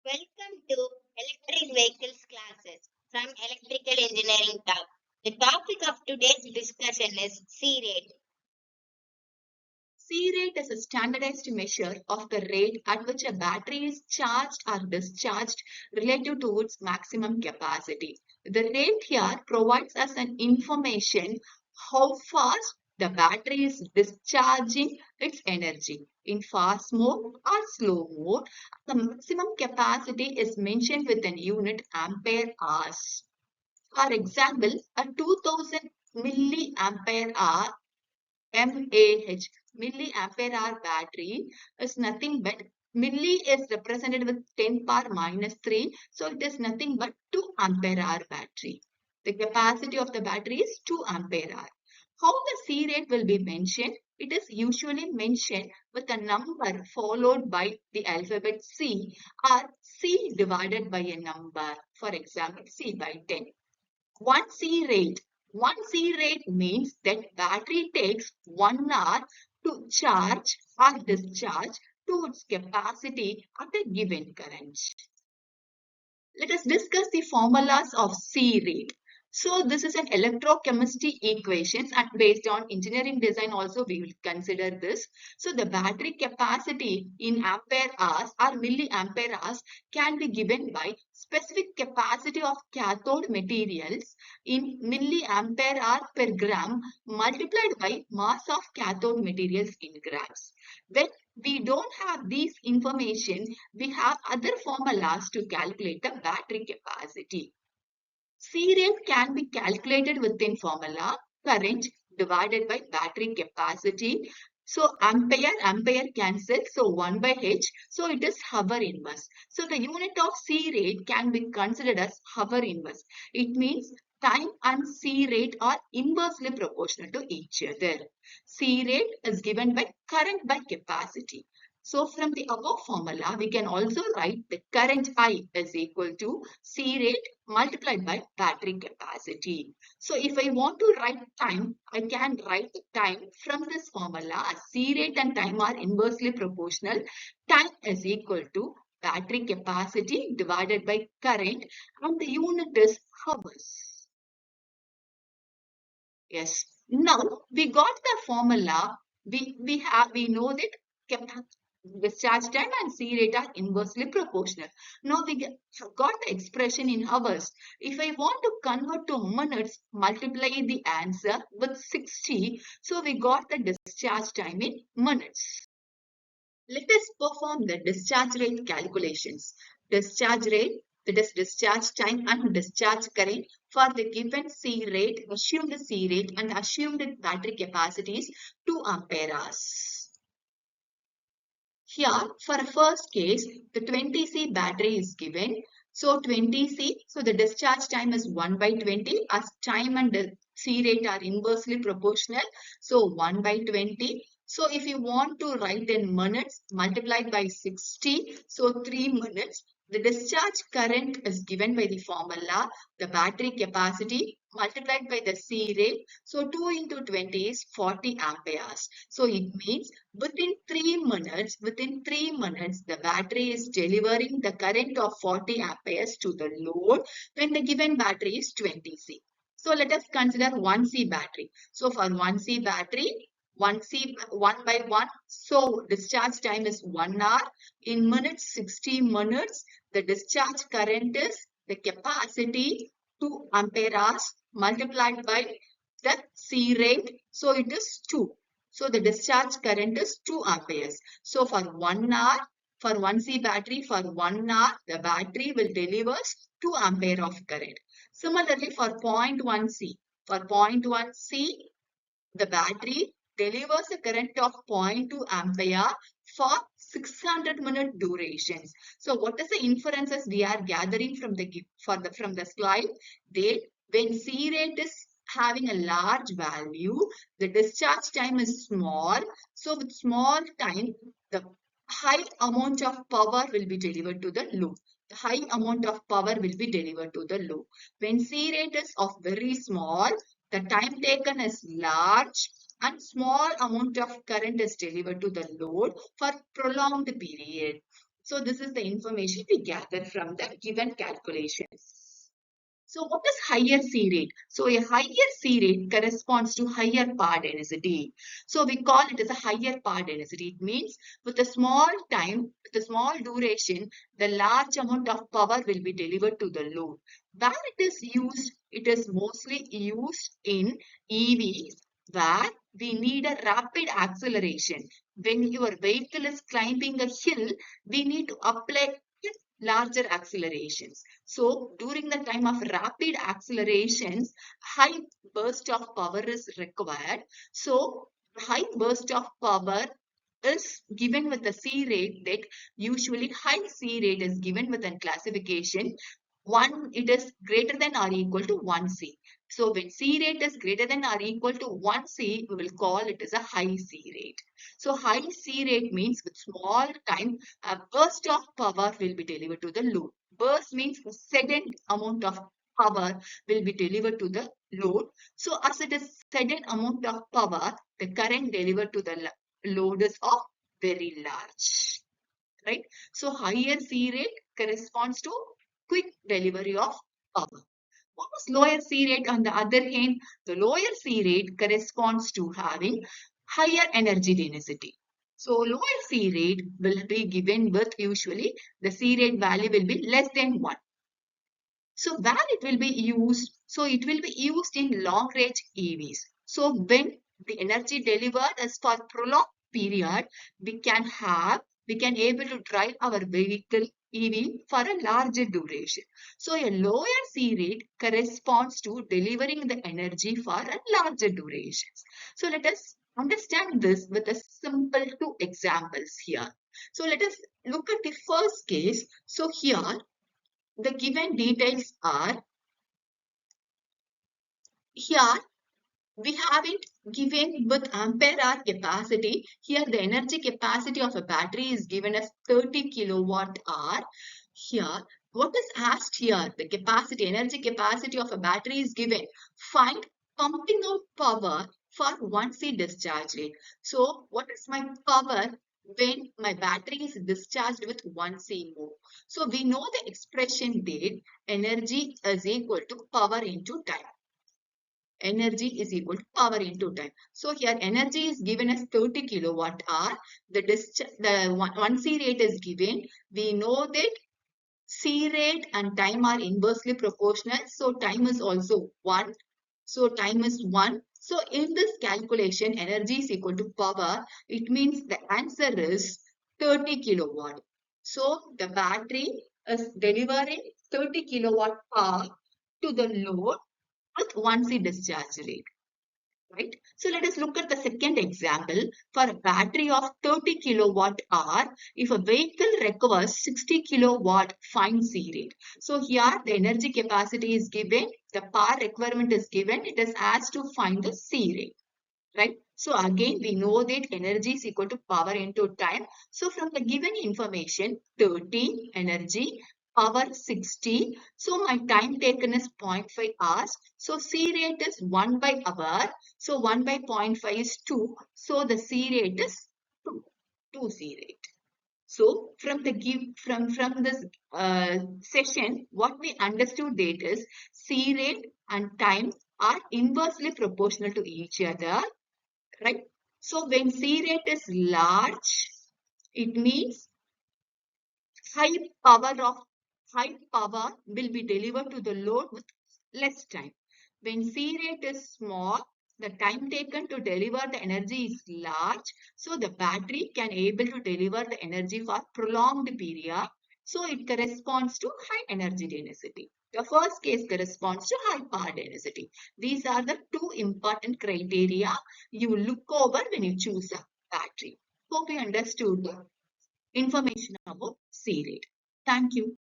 Welcome to Electric Vehicles classes from Electrical Engineering Talk. The topic of today's discussion is C rate. C rate is a standardized measure of the rate at which a battery is charged or discharged relative to its maximum capacity. The rate here provides us an information how fast the battery is discharging its energy in fast mode or slow mode. The maximum capacity is mentioned with an unit ampere hours. For example, a 2000 milliampere hour mAh, milliampere hour battery is nothing but milli is represented with 10 power minus 3. So it is nothing but 2 ampere hour battery. The capacity of the battery is 2 ampere hour. How the C rate will be mentioned? It is usually mentioned with a number followed by the alphabet C or C divided by a number. For example, C by 10. 1C rate. 1C rate means that battery takes 1 hour to charge or discharge to its capacity at a given current. Let us discuss the formulas of C rate. So this is an electrochemistry equations and based on engineering design also we will consider this. So the battery capacity in ampere hours or milliampere hours can be given by specific capacity of cathode materials in milliampere hour per gram multiplied by mass of cathode materials in grams. When we don't have these information, we have other formulas to calculate the battery capacity. C rate can be calculated within formula current divided by battery capacity. So ampere cancel. So 1 by H. So it is hour inverse. So the unit of C rate can be considered as hour inverse. It means time and C rate are inversely proportional to each other. C rate is given by current by capacity. So from the above formula, we can also write the current I is equal to C rate multiplied by battery capacity. So if I want to write time, I can write the time from this formula as C rate and time are inversely proportional. Time is equal to battery capacity divided by current and the unit is hours. Yes. Now we got the formula. We know that discharge time and C rate are inversely proportional. Now we have got the expression in hours. If I want to convert to minutes, multiply the answer with 60. So we got the discharge time in minutes. Let us perform the discharge rate calculations. Discharge rate, that is discharge time and discharge current for the given C rate, assumed C rate and assumed battery capacity is 2 ampere hours. Here, for first case, the 20C battery is given. So 20C, so the discharge time is 1 by 20 as time and C rate are inversely proportional. So 1 by 20. So if you want to write in minutes, multiplied by 60. So 3 minutes. The discharge current is given by the formula, the battery capacity multiplied by the C rate. So 2 into 20 is 40 amperes. So it means within 3 minutes, the battery is delivering the current of 40 amperes to the load when the given battery is 20C. So let us consider 1C battery. So for 1C battery, 1C 1 by 1. So discharge time is 1 hour. In minutes, 60 minutes. The discharge current is the capacity 2 ampere hours multiplied by the C rate. So it is 2. So the discharge current is 2 amperes. So for 1 hour, for 1C battery, for 1 hour, the battery will deliver 2 ampere of current. Similarly, for 0.1C, for 0.1C, the battery delivers a current of 0.2 ampere for 600 minute durations. So what is the inferences we are gathering from the slide? When C rate is having a large value, the discharge time is small. So with small time, the high amount of power will be delivered to the load. The high amount of power will be delivered to the load. When C rate is of very small, the time taken is large and small amount of current is delivered to the load for prolonged period. So this is the information we gather from the given calculations. So what is higher C rate? So a higher C rate corresponds to higher power density. So we call it as a higher power density. It means with a small time, with a small duration, the large amount of power will be delivered to the load. Where it is used, it is mostly used in EVs where we need a rapid acceleration. When your vehicle is climbing a hill, we need to apply larger accelerations. So during the time of rapid accelerations, high burst of power is required. So high burst of power is given with a C rate that usually high C rate is given with a classification. One, it is greater than or equal to 1C. So when C rate is greater than or equal to 1C, we will call it as a high C rate. So high C rate means with small time, a burst of power will be delivered to the load. Burst means a sudden amount of power will be delivered to the load. So as it is sudden amount of power, the current delivered to the load is of very large, right? So higher C rate corresponds to quick delivery of power. What is lower C rate on the other hand? The lower C rate corresponds to having higher energy density. So lower C rate will be given with usually the C rate value will be less than 1. So where it will be used? So it will be used in long range EVs. So when the energy delivered is for prolonged period, we can able to drive our vehicle EV for a larger duration. So a lower C rate corresponds to delivering the energy for a larger durations. So let us understand this with a simple two examples here. So let us look at the first case. So here the given details are here we have it given with ampere hour capacity. Here the energy capacity of a battery is given as 30 kilowatt hour. Here what is asked here, the capacity, energy capacity of a battery is given. Find pumping out power for 1C discharge rate. So what is my power when my battery is discharged with 1C more? So we know the expression that energy is equal to power into time. Energy is equal to power into time. So here energy is given as 30 kilowatt hour. The 1C rate is given. We know that C rate and time are inversely proportional. So time is also 1. So time is 1. So in this calculation, energy is equal to power. It means the answer is 30 kilowatt. So the battery is delivering 30 kilowatt power to the load with 1C discharge rate, right? So let us look at the second example. For a battery of 30 kilowatt hour, if a vehicle requires 60 kilowatt fine C rate. So here the energy capacity is given, the power requirement is given, it is asked to find the C rate, right? So again, we know that energy is equal to power into time. So from the given information, 30 energy, power 60. So my time taken is 0.5 hours. So C rate is 1 by hour. So 1 by 0.5 is 2. So the C rate is 2, 2 C rate. So from this session, what we understood that is C rate and time are inversely proportional to each other, right? So when C rate is large, it means high power of high power will be delivered to the load with less time. When C rate is small, the time taken to deliver the energy is large, so the battery can able to deliver the energy for prolonged period. So it corresponds to high energy density. The first case corresponds to high power density. These are the two important criteria you look over when you choose a battery. Hope you understood the information about C rate. Thank you.